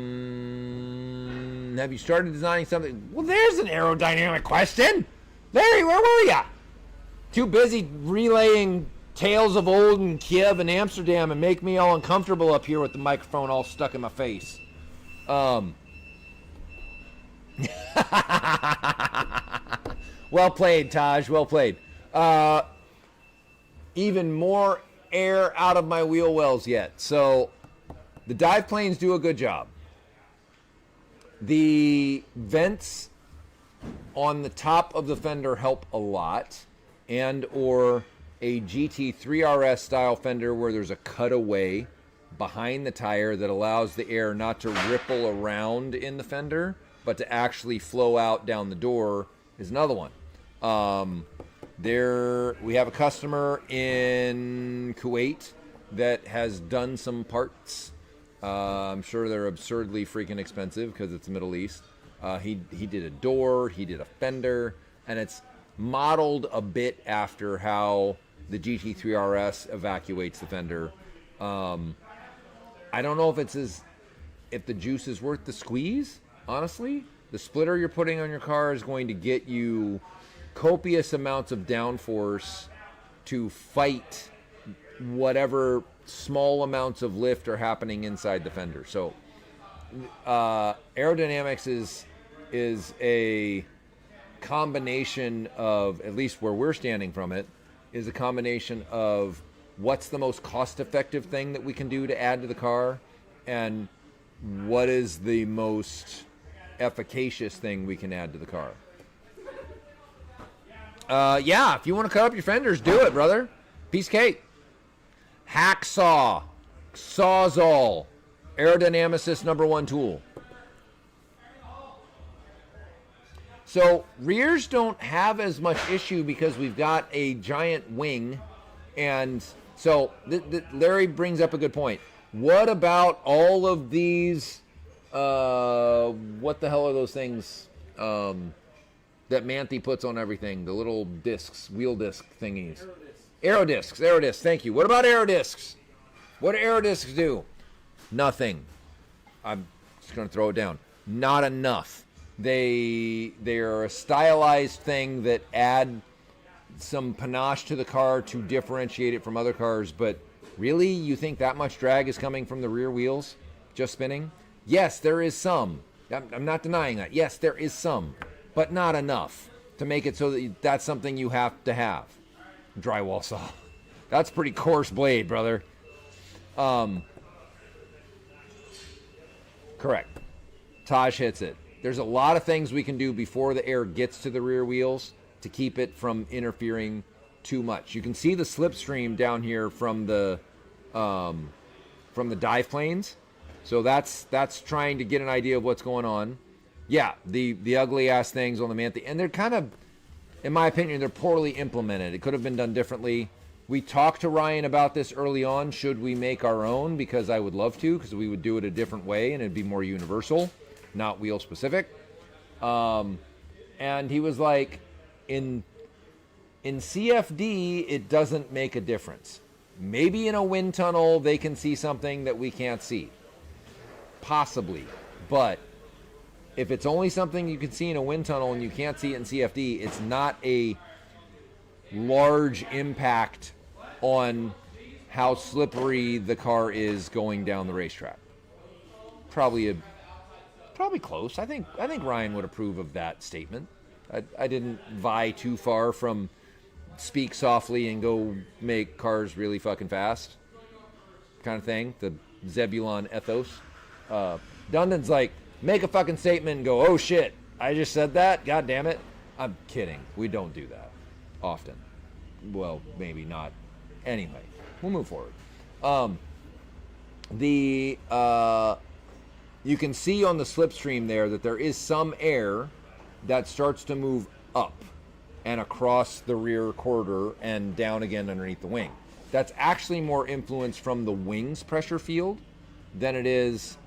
you started designing something? Well, there's an aerodynamic question. Larry, where were ya? Too busy relaying tales of old and Kiev and Amsterdam and make me all uncomfortable up here with the microphone all stuck in my face. Well played, Taj. Well played. Even more air out of my wheel wells yet. So the dive planes do a good job. The vents on the top of the fender help a lot, and or a GT3 RS style fender where there's a cutaway behind the tire that allows the air not to ripple around in the fender, but to actually flow out down the door is another one. We have a customer in Kuwait that has done some parts. I'm sure they're absurdly freaking expensive because it's the Middle East. He did a door, he did a fender, and it's modeled a bit after how the GT3 RS evacuates the fender. I don't know if the juice is worth the squeeze, honestly. The splitter you're putting on your car is going to get you copious amounts of downforce to fight whatever small amounts of lift are happening inside the fender. So aerodynamics is a combination of, at least where we're standing from it, is a combination of what's the most cost-effective thing that we can do to add to the car and what is the most efficacious thing we can add to the car. Yeah, if you want to cut up your fenders, do it, brother. Piece of cake. Hacksaw. Sawzall. Aerodynamicist #1 tool. So rears don't have as much issue because we've got a giant wing. And so Larry brings up a good point. What about all of these, what the hell are those things that Manthey puts on everything? The little discs, wheel disc thingies. Aerodiscs, thank you. What about aerodiscs? What do aerodiscs do? Nothing. I'm just going to throw it down. Not enough. They're a stylized thing that add some panache to the car to differentiate it from other cars, but really, you think that much drag is coming from the rear wheels just spinning? Yes, there is some. I'm not denying that. Yes, there is some, but not enough to make it so that that's something you have to have. Drywall saw. That's pretty coarse blade, brother. Correct. Taj hits it. There's a lot of things we can do before the air gets to the rear wheels to keep it from interfering too much. You can see the slipstream down here from the dive planes. So that's trying to get an idea of what's going on. Yeah, the ugly ass things on the Manthey, and they're kind of, in my opinion, they're poorly implemented. It could have been done differently. We talked to Ryan about this early on. Should we make our own? Because I would love to, because we would do it a different way and it'd be more universal, not wheel specific. And he was like, in In CFD, it doesn't make a difference. Maybe in a wind tunnel, they can see something that we can't see. Possibly. But if it's only something you can see in a wind tunnel and you can't see it in CFD, it's not a large impact on how slippery the car is going down the racetrack. Probably close. I think Ryan would approve of that statement. I didn't vie too far from speak softly and go make cars really fucking fast kind of thing. The Zebulon ethos. Dundon's like, make a fucking statement and go, oh shit, I just said that? God damn it. I'm kidding. We don't do that often. Well, maybe not. Anyway, we'll move forward. You can see on the slipstream there that there is some air that starts to move up and across the rear quarter and down again underneath the wing. That's actually more influence from the wing's pressure field than it is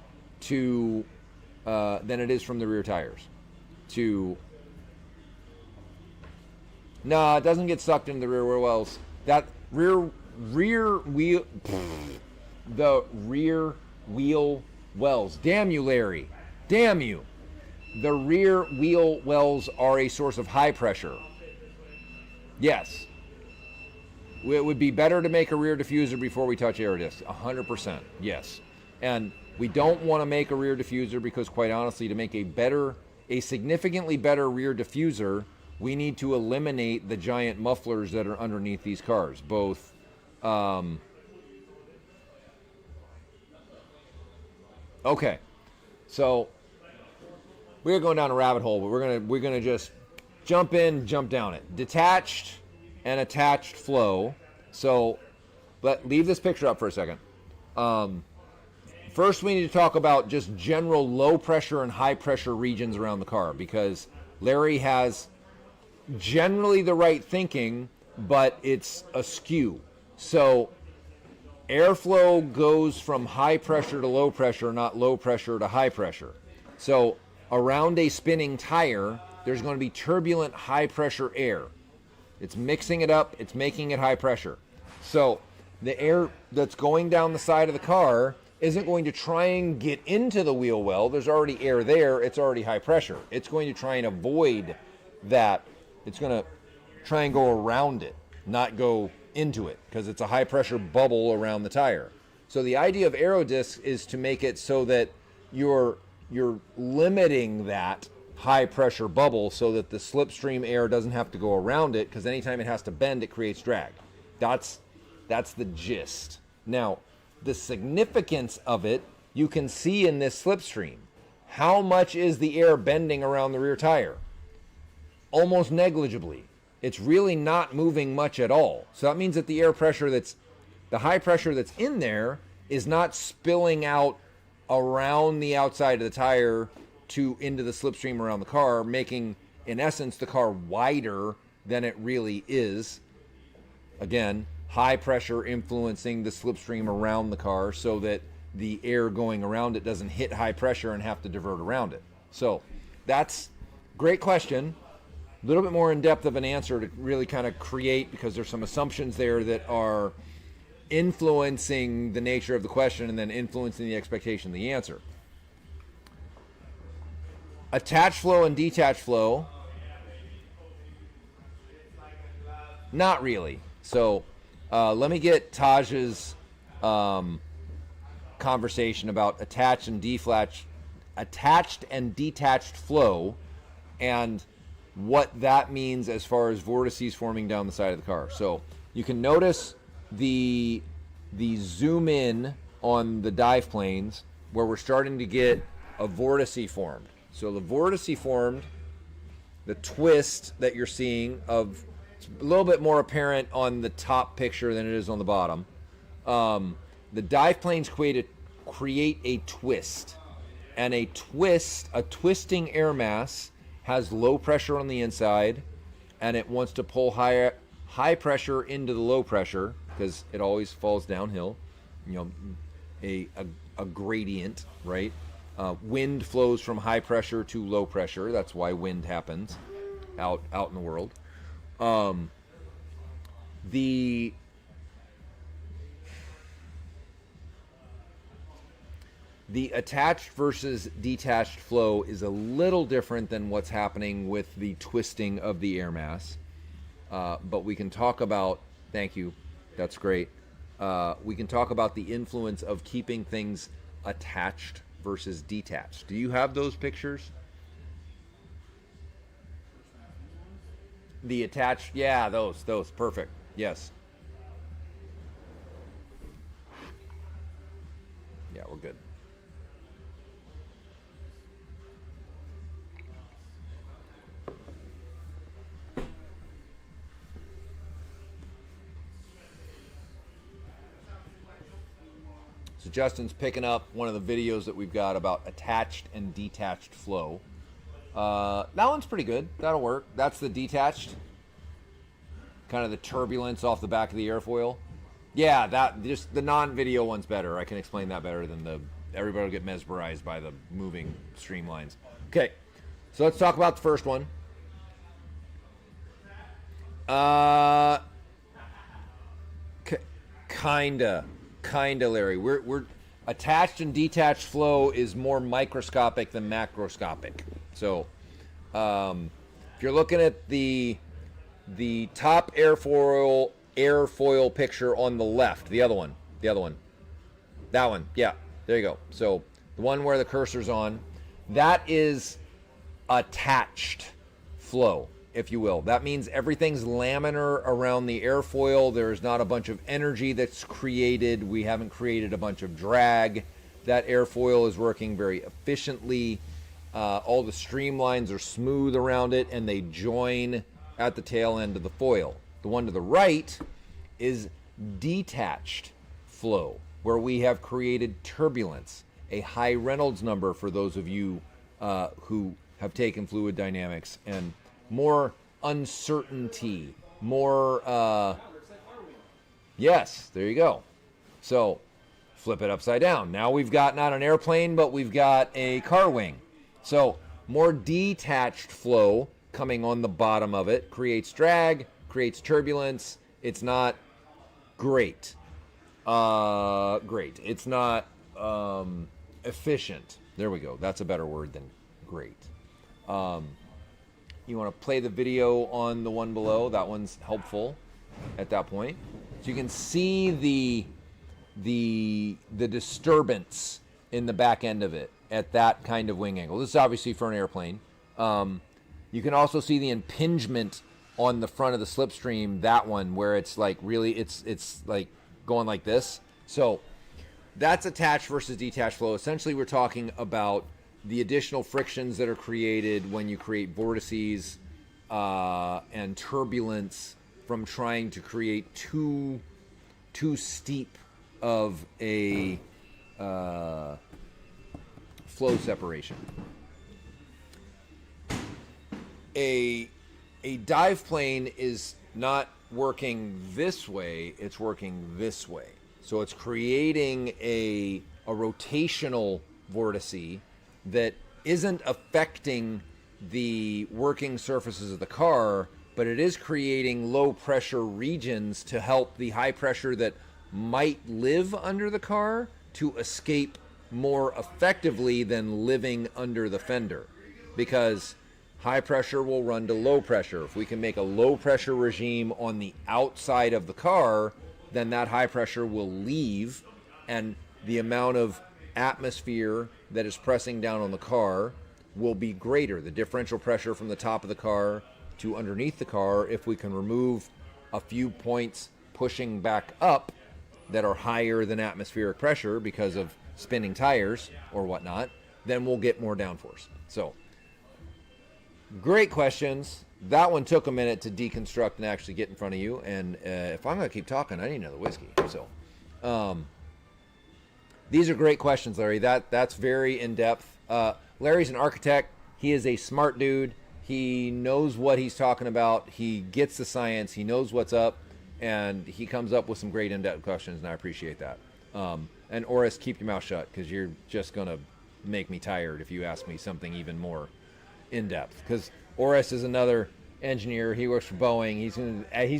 from the rear tires. No, it doesn't get sucked into the rear wheel wells. That rear wheel, the rear wheel wells. Damn you, Larry. Damn you. The rear wheel wells are a source of high pressure. Yes. It would be better to make a rear diffuser before we touch air discs. 100%. Yes. And we don't want to make a rear diffuser because, quite honestly, to make a significantly better rear diffuser, we need to eliminate the giant mufflers that are underneath these cars. Both, okay. So we're going down a rabbit hole, but we're gonna just jump in, jump down it. Detached and attached flow. So leave this picture up for a second. First, we need to talk about just general low pressure and high pressure regions around the car, because Larry has generally the right thinking, but it's askew. So airflow goes from high pressure to low pressure, not low pressure to high pressure. So around a spinning tire, there's going to be turbulent high pressure air. It's mixing it up, it's making it high pressure. So the air that's going down the side of the car isn't going to try and get into the wheel well. There's already air there, it's already high pressure. It's going to try and avoid that. It's going to try and go around it, not go into it, because it's a high pressure bubble around the tire. So the idea of aero discs is to make it so that you're limiting that high pressure bubble so that the slipstream air doesn't have to go around it, because anytime it has to bend, it creates drag. That's the gist. Now, the significance of it, you can see in this slipstream. How much is the air bending around the rear tire? Almost negligibly. It's really not moving much at all. So that means that the high pressure that's in there is not spilling out around the outside of the tire into the slipstream around the car, making, in essence, the car wider than it really is. Again, high pressure influencing the slipstream around the car so that the air going around it doesn't hit high pressure and have to divert around it. So that's a great question. A little bit more in depth of an answer to really kind of create, because there's some assumptions there that are influencing the nature of the question and then influencing the expectation of the answer. Attached flow and detached flow, not really. So let me get Taj's conversation about attached and detached flow and what that means as far as vortices forming down the side of the car. So you can notice the zoom in on the dive planes where we're starting to get a vortice formed. So the vortice formed, the twist that you're seeing it's a little bit more apparent on the top picture than it is on the bottom. The dive planes create a twist, and a twisting air mass has low pressure on the inside, and it wants to pull high pressure into the low pressure, because it always falls downhill. A gradient, right? Wind flows from high pressure to low pressure. That's why wind happens out in the world. The attached versus detached flow is a little different than what's happening with the twisting of the air mass. But we can talk about, thank you, that's great. We can talk about the influence of keeping things attached versus detached. Do you have those pictures? The attached, yeah, those, perfect, yes. Yeah, we're good. So Justin's picking up one of the videos that we've got about attached and detached flow. That one's pretty good. That'll work. That's the detached. Kind of the turbulence off the back of the airfoil. Yeah, that just the non-video one's better. I can explain that better than the everybody will get mesmerized by the moving streamlines. Okay, so let's talk about the first one. Kinda, Larry. We're attached and detached flow is more microscopic than macroscopic. So, if you're looking at the top airfoil picture on the left, the other one, that one, yeah, there you go. So the one where the cursor's on, that is attached flow, if you will. That means everything's laminar around the airfoil. There's not a bunch of energy that's created. We haven't created a bunch of drag. That airfoil is working very efficiently. All the streamlines are smooth around it, and they join at the tail end of the foil. The one to the right is detached flow, where we have created turbulence, a high Reynolds number for those of you who have taken fluid dynamics, and more uncertainty, more, yes, there you go. So flip it upside down. Now we've got not an airplane, but we've got a car wing. So more detached flow coming on the bottom of it creates drag, creates turbulence. It's not great. It's not efficient. There we go. That's a better word than great. You want to play the video on the one below. That one's helpful at that point. So you can see the disturbance in the back end of it at that kind of wing angle. This is obviously for an airplane. You can also see the impingement on the front of the slipstream, that one, where it's like really, it's like going like this. So that's attached versus detached flow. Essentially, we're talking about the additional frictions that are created when you create vortices and turbulence from trying to create too steep of a flow separation. A dive plane is not working this way, it's working this way. So it's creating a rotational vortice that isn't affecting the working surfaces of the car, but it is creating low pressure regions to help the high pressure that might live under the car to escape more effectively than living under the fender. Because high pressure will run to low pressure. If we can make a low pressure regime on the outside of the car, then that high pressure will leave, and the amount of atmosphere that is pressing down on the car will be greater. The differential pressure from the top of the car to underneath the car, if we can remove a few points pushing back up that are higher than atmospheric pressure because of spinning tires or whatnot, then we'll get more downforce. So, great questions. That one took a minute to deconstruct and actually get in front of you. And if I'm going to keep talking, I need another whiskey. So, these are great questions, Larry. That's very in-depth. Larry's an architect. He is a smart dude. He knows what he's talking about. He gets the science. He knows what's up. And he comes up with some great in-depth questions, and I appreciate that. And Oris, keep your mouth shut, because you're just going to make me tired if you ask me something even more in-depth. Because Oris is another engineer. He works for Boeing. He's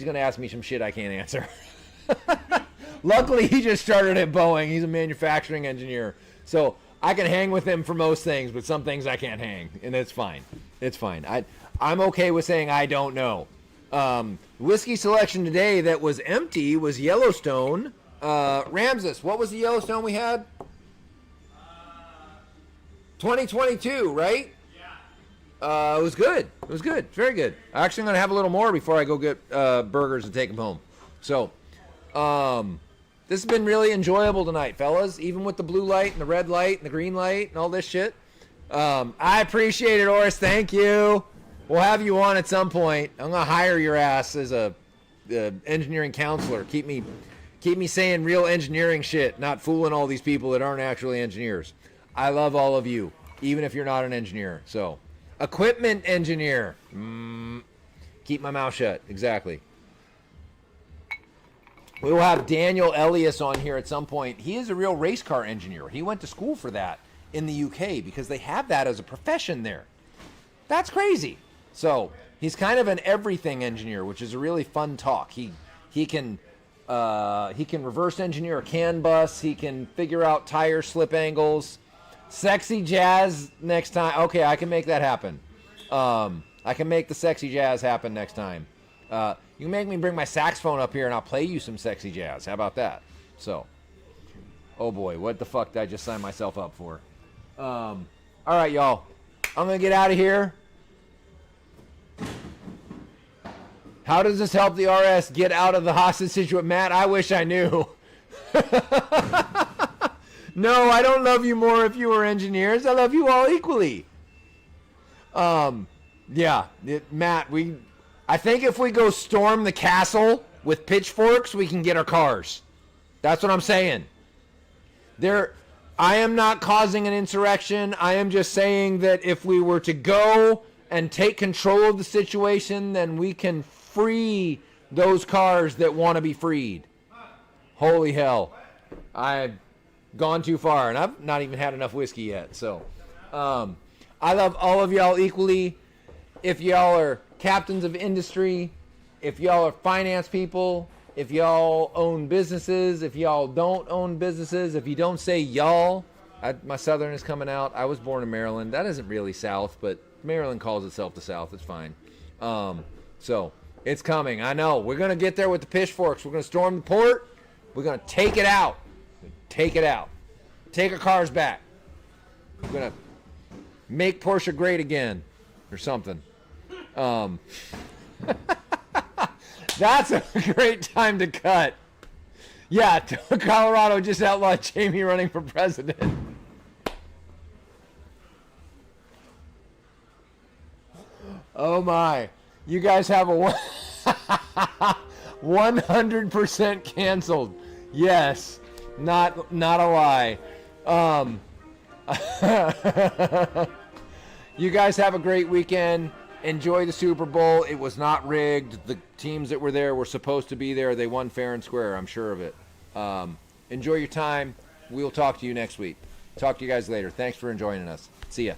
gonna ask me some shit I can't answer. Luckily, he just started at Boeing. He's a manufacturing engineer, so I can hang with him for most things, but some things I can't hang, and it's fine. It's fine. I'm okay with saying I don't know. Whiskey selection today that was empty was Yellowstone. Ramses, what was the Yellowstone we had? 2022, right? Yeah. It was good. It was good. Very good. Actually, I'm going to have a little more before I go get burgers and take them home. So, this has been really enjoyable tonight, fellas. Even with the blue light and the red light and the green light and all this shit. I appreciate it, Oris. Thank you. We'll have you on at some point. I'm going to hire your ass as a engineering counselor. Keep me saying real engineering shit, not fooling all these people that aren't actually engineers. I love all of you, even if you're not an engineer. So, equipment engineer. Keep my mouth shut. Exactly. We will have Daniel Elias on here at some point. He is a real race car engineer. He went to school for that in the UK because they have that as a profession there. That's crazy. So he's kind of an everything engineer, which is a really fun talk. He can reverse engineer a CAN bus. He can figure out tire slip angles. Sexy jazz next time. Okay, I can make that happen. I can make the sexy jazz happen next time. You can make me bring my saxophone up here and I'll play you some sexy jazz. How about that? So, oh boy, what the fuck did I just sign myself up for? All right, y'all. I'm going to get out of here. How does this help the RS get out of the hostage situation? Matt, I wish I knew. No, I don't love you more if you were engineers. I love you all equally. Yeah, Matt, I think if we go storm the castle with pitchforks, we can get our cars. That's what I'm saying. I am not causing an insurrection. I am just saying that if we were to go and take control of the situation, then we can free those cars that want to be freed. Holy hell. I've gone too far, and I've not even had enough whiskey yet. So, I love all of y'all equally. If y'all are captains of industry, if y'all are finance people, if y'all own businesses, if y'all don't own businesses, if you don't say y'all, my Southern is coming out. I was born in Maryland. That isn't really South, but Maryland calls itself the South. It's fine. So, it's coming. I know. We're going to get there with the pitchforks. We're going to storm the port. We're going to take it out. Take it out. Take our cars back. We're going to make Porsche great again or something. That's a great time to cut. Yeah, Colorado just outlawed Jamie running for president. Oh my. You guys have a 100% canceled. Yes. Not a lie. You guys have a great weekend. Enjoy the Super Bowl. It was not rigged. The teams that were there were supposed to be there. They won fair and square. I'm sure of it. Enjoy your time. We'll talk to you next week. Talk to you guys later. Thanks for joining us. See ya.